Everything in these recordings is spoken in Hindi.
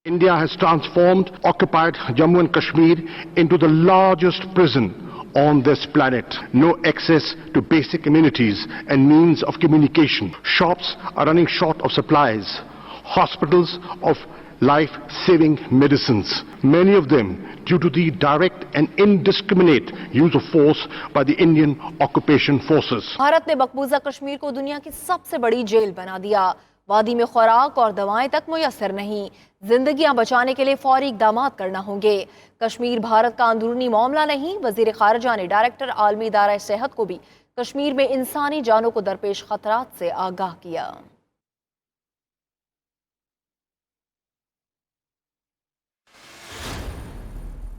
India has transformed occupied Jammu and Kashmir into the largest prison on this planet. No access to basic amenities and means of communication. Shops are running short of supplies. Hospitals of life-saving medicines. Many of them due to the direct and indiscriminate use of force by the Indian occupation forces. Bharat ने मकबूजा कश्मीर को दुनिया की सबसे बड़ी जेल बना दिया। वादी में खुराक और दवाएं तक मुयस्सर नहीं। जिंदगियां बचाने के लिए फौरी इकदाम करना होंगे। कश्मीर भारत का अंदरूनी मामला नहीं। वजीर खारजा ने डायरेक्टर आलमी इदारा सेहत को भी कश्मीर में इंसानी जानों को दरपेश खतरात से आगाह किया।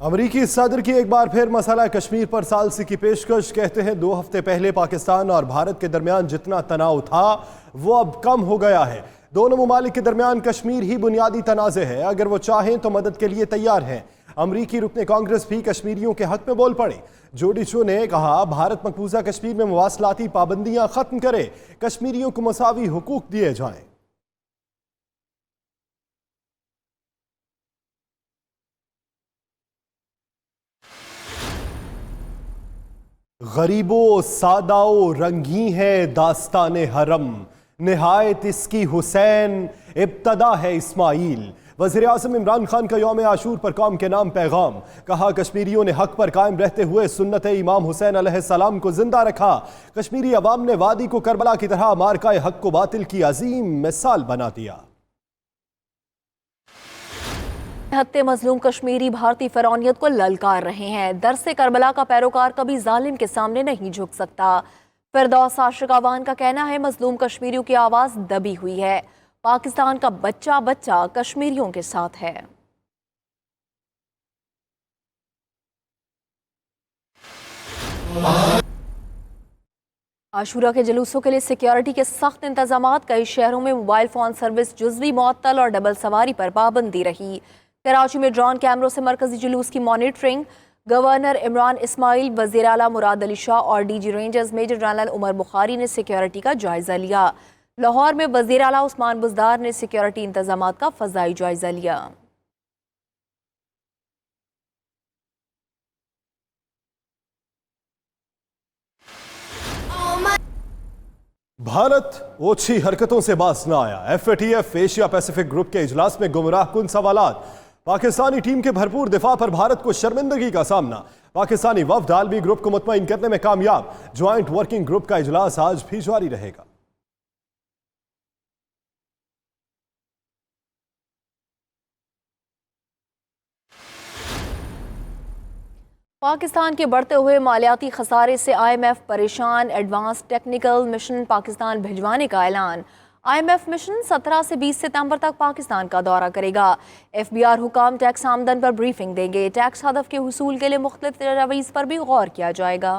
अमरीकी सदर की एक बार फिर मसला कश्मीर पर सालसी की पेशकश। कहते हैं 2 हफ्ते पहले पाकिस्तान और भारत के दरमियान जितना तनाव था वो अब कम हो गया है। दोनों मुमालिक के दरमियान कश्मीर ही बुनियादी तनाज़े है। अगर वो चाहें तो मदद के लिए तैयार हैं। अमरीकी रुकने कांग्रेस भी कश्मीरियों के हक में बोल पड़े। जोडिशो ने कहा भारत मकबूजा कश्मीर में मवासलाती पाबंदियां खत्म करे, कश्मीरियों को मसावी हुकूक दिए जाएं। गरीबो सादाओ रंगी है दास्ताने हरम, निहायत इसकी हुसैन इब्तदा है इस्माइल। वज़ीर आज़म इमरान खान का यौम आशूर पर कौम के नाम पैगाम। कहा कश्मीरियों ने हक पर कायम रहते हुए सुन्नत इमाम हुसैन अलैहिस्सलाम को जिंदा रखा। कश्मीरी अवाम ने वादी को करबला की तरह मार्काए हक को बातिल की अजीम मिसाल बना दिया। हत्ते मजलूम कश्मीरी भारतीय फ़िरौनियत को ललकार रहे हैं। दरसे करबला का पैरोकार कभी जालिम के सामने नहीं झुक सकता। फिरदौस आशिक अवान का कहना है मजलूम कश्मीरियों की आवाज़ दबी हुई है। पाकिस्तान का बच्चा बच्चा कश्मीरियों के साथ है। आशूरा के जुलूसों के लिए सिक्योरिटी के सख्त इंतजाम। कई शहरों में मोबाइल फ़ोन सर्विस जुज़वी मुअत्तल और डबल सवारी पर पाबंदी रही। कराची में ड्रोन कैमरों से मरकजी जुलूस की मॉनिटरिंग। गवर्नर इमरान इस्माइल, वज़ीर आला मुराद अली शाह और DG Rangers major general Umar Bukhari ने सिक्योरिटी का जायजा लिया। लाहौर में वज़ीर आला उस्मान बुज़दार ने सिक्योरिटी इंतजाम का फ़ज़ाई जायजा लिया। भारत ओछी हरकतों से बाज न आया। FATF एशिया पैसिफिक ग्रुप के इजलास में गुमराह कुन सवालात। पाकिस्तानी टीम के भरपूर दिफा पर भारत को शर्मिंदगी का सामना। पाकिस्तानी वफ्द आलमी ग्रुप को मुतमईन करने में कामयाब। ज्वाइंट वर्किंग ग्रुप का इजलास आज भी जारी रहेगा। पाकिस्तान के बढ़ते हुए मालियाती खसारे से IMF परेशान। एडवांस टेक्निकल मिशन पाकिस्तान भिजवाने का ऐलान। IMF मिशन 17 से 20 सितंबर तक पाकिस्तान का दौरा करेगा। FBR हुकाम टैक्स आमदन पर ब्रीफिंग देंगे। टैक्स हदफ के हुसूल के लिए मुख्तलिफ तजावीज़ पर भी गौर किया जाएगा।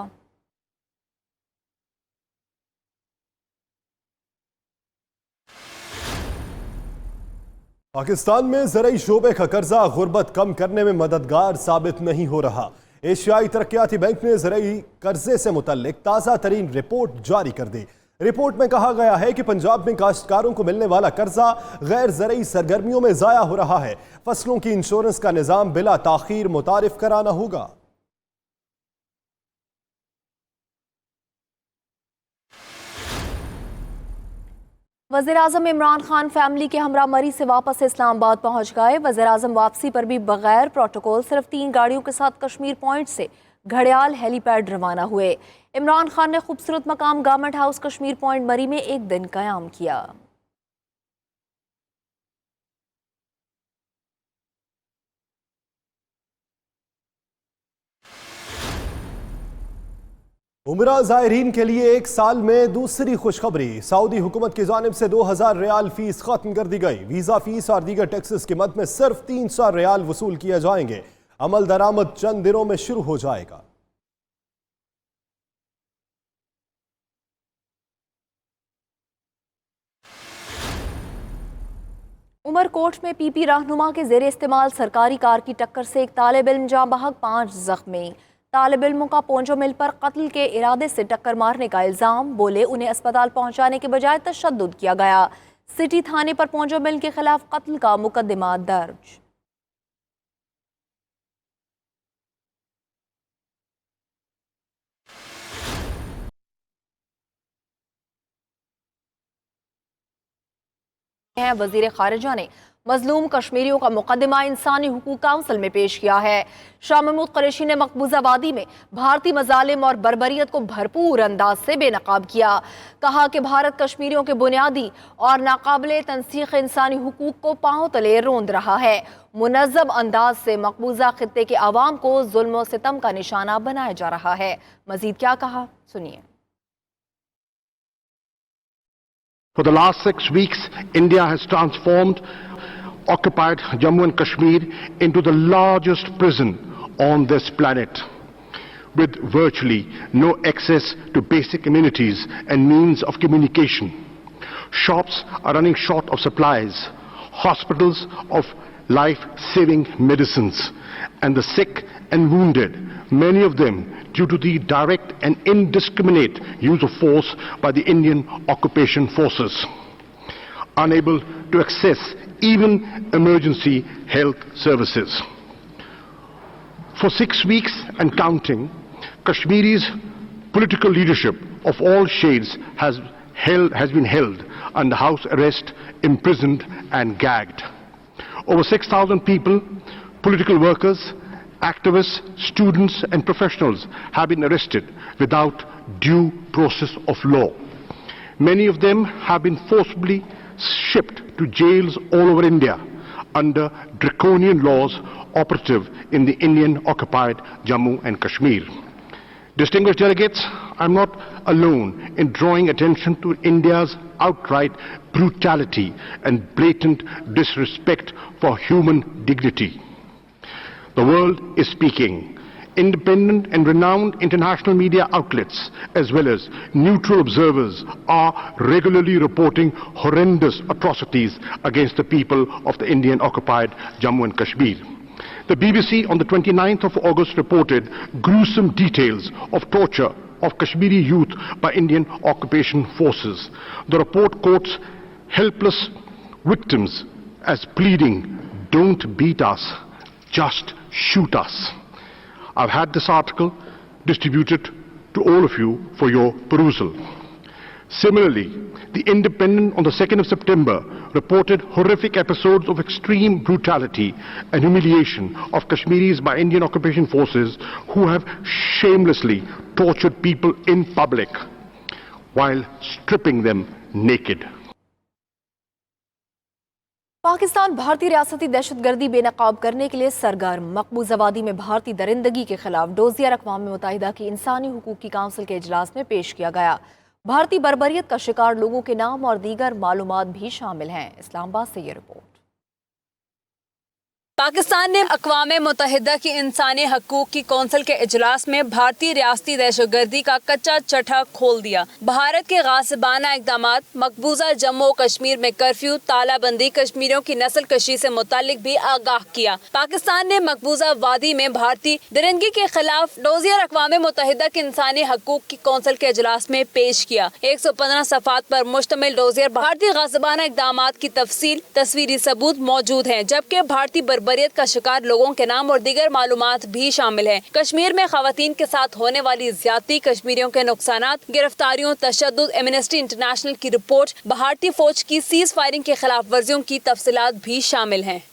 पाकिस्तान में ज़रई शोबे का कर्जा गुर्बत कम करने में मददगार साबित नहीं हो रहा। एशियाई तरक्याती बैंक ने ज़रई कर्जे से मुतल्लिक ताज़ा तरीन रिपोर्ट जारी कर दी। रिपोर्ट में कहा गया है कि पंजाब में काश्तकारों को मिलने वाला कर्जा गैर ज़रई सरगर्मियों में ज़ाया हो रहा है। फसलों की इंश्योरेंस का निज़ाम बिला ताख़ीर मुतारिफ कराना होगा। वज़ीर आज़म इमरान खान फैमिली के हमरा मरी से वापस इस्लामाबाद पहुंच गए। वज़ीर आज़म वापसी पर भी बगैर प्रोटोकॉल सिर्फ 3 गाड़ियों के साथ कश्मीर पॉइंट से घड़ियाल हेलीपैड रवाना हुए। इमरान खान ने खूबसूरत मकाम गवर्नमेंट हाउस कश्मीर पॉइंट मरी में एक दिन क़याम किया। उमरा ज़ायरीन के लिए एक साल में दूसरी खुशखबरी। सऊदी हुकूमत की जानिब से 2000 रियाल फीस खत्म कर दी गई। वीज़ा फीस और दीगर टैक्सेस की मद में सिर्फ 300 रियाल वसूल किए जाएंगे। अमल दरामद चंद दिनों में शुरू हो जाएगा। उमरकोट में PP रहनुमा के जेर इस्तेमाल सरकारी कार की टक्कर से एक तालिब इल्म जाँ बहक, 5 जख्मी। तालिब इल्मों का पोंजो मिल पर कत्ल के इरादे से टक्कर मारने का इल्ज़ाम। बोले उन्हें अस्पताल पहुंचाने के बजाय तशद्दुद किया गया। सिटी थाने पर पहुंचे मिल के खिलाफ कत्ल का मुकदमा दर्ज। वजीर खारिजा ने मजलूम कश्मीरियों का मुकदमा इंसानी हुकूक काउंसिल में पेश किया है। शाह महमूद कुरैशी ने मकबूजा वादी में भारतीय मजालिम और बर्बरियत को भरपूर अंदाज से बेनकाब किया। कहा कि भारत कश्मीरियों के बुनियादी और नाकाबिले तंसीख इंसानी हुकूक को पांव तले रोंद रहा है। मुनज़्ज़म अंदाज से मकबूजा खित्ते के अवाम को जुल्म और सितम का निशाना बनाया जा रहा है। मजीद क्या कहा, सुनिए। For the last 6 weeks, India has transformed occupied Jammu and Kashmir into the largest prison on this planet, with virtually no access to basic amenities and means of communication. Shops are running short of supplies, hospitals of life-saving medicines, and the sick and wounded, many of them due to the direct and indiscriminate use of force by the Indian occupation forces, unable to access even emergency health services. For 6 weeks and counting, Kashmiri's political leadership of all shades has been held under house arrest, imprisoned and gagged. Over 6,000 people, political workers, activists, students and professionals have been arrested without due process of law. Many of them have been forcibly shipped to jails all over India under draconian laws operative in the Indian-occupied Jammu and Kashmir. Distinguished delegates, I'm not alone in drawing attention to India's outright brutality and blatant disrespect for human dignity. The world is speaking. Independent and renowned international media outlets, as well as neutral observers, are regularly reporting horrendous atrocities against the people of the Indian-occupied Jammu and Kashmir. The BBC on the 29th of August reported gruesome details of torture of Kashmiri youth by Indian occupation forces. The report quotes helpless victims as pleading, "Don't beat us, just shoot us." I've had this article distributed to all of you for your perusal. Similarly, The Independent on the 2nd of September reported horrific episodes of extreme brutality and humiliation of Kashmiris by Indian occupation forces who have shamelessly tortured people in public while stripping them naked. Pakistan भारतीय रियासती दहशतगर्दी बेनकाब करने के लिए सरगर्म। मकबूजा वादी में भारतीय दरिंदगी के खिलाफ डोजियर अक़वाम मुत्तहिदा की इंसानी हुकूक की काउंसिल के इजलास में पेश किया गया। भारतीय बर्बरियत का शिकार लोगों के नाम और दीगर मालूमात भी शामिल हैं। इस्लामाबाद से ये रिपोर्ट। पाकिस्तान ने अक़वाम मुत्तहिदा की इंसानी हकूक़ की कौंसिल के इजलास में भारतीय रियासती दहशतगर्दी का कच्चा चट्टा खोल दिया। भारत के गासिबाना इक़दामात, मकबूजा जम्मू कश्मीर में कर्फ्यू, तालाबंदी, कश्मीरियों की नस्ल कशी से मुतालिक भी आगाह किया। पाकिस्तान ने मकबूजा वादी में भारतीय दरिंदगी के खिलाफ डोजियर अक़वाम मुत्तहिदा की इंसानी हकूक़ की कौंसिल के इजलास में पेश किया। 115 सफ़ात पर मुश्तमिल डोजियर भारतीय गासिबाना इक़दामात की तफसील, तस्वीरी सबूत मौजूद हैं, जबकि भारतीय बर्बरियत का शिकार लोगों के नाम और दीगर मालूमात भी शामिल हैं। कश्मीर में खवातीन के साथ होने वाली ज्यादती, कश्मीरियों के नुकसानात, गिरफ्तारियों, तशद्दुद, एमनेस्टी इंटरनेशनल की रिपोर्ट, भारतीय फौज की सीज फायरिंग के खिलाफ वर्जियों की तफसीलात भी शामिल हैं।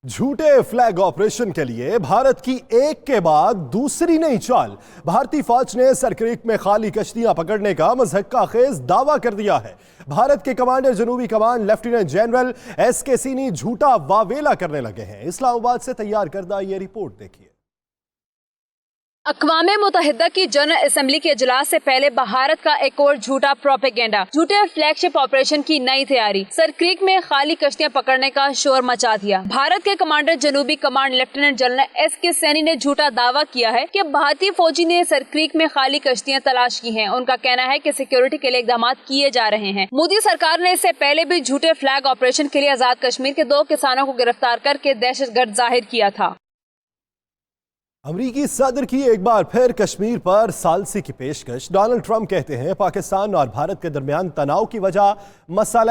झूठे फ्लैग ऑपरेशन के लिए भारत की एक के बाद दूसरी नई चाल। भारतीय फौज ने सरक्रीक में खाली कश्तियां पकड़ने का मज़हक़ा खेज दावा कर दिया है। भारत के कमांडर जनूबी कमान लेफ्टिनेंट जनरल एस.के. सिनी झूठा वावेला करने लगे हैं। इस्लामाबाद से तैयार करदा ये रिपोर्ट देखिए। अक़वाम मुत्तहिदा की जनरल असेंबली के इजलास से पहले भारत का एक और झूठा प्रोपेगेंडा, झूठे फ्लैगशिप ऑपरेशन की नई तैयारी। सरक्रीक में खाली कश्तियां पकड़ने का शोर मचा दिया। भारत के कमांडर जनूबी command lieutenant general S K. Saini ने झूठा दावा किया है कि भारतीय फौजी ने सरक्रीक में खाली कश्तियां तलाश की हैं। उनका कहना है कि सिक्योरिटी के लिए इक़दाम किए जा रहे हैं। मोदी सरकार ने इससे पहले भी झूठे फ्लैग ऑपरेशन के लिए आजाद कश्मीर के 2 किसानों को गिरफ्तार करके दहशतगर्द जाहिर किया था। अमरीकी सदर की एक बार फिर कश्मीर पर सालसी की पेशकश। डोनाल्ड ट्रंप कहते हैं पाकिस्तान और भारत के दरमियान तनाव की वजह मसला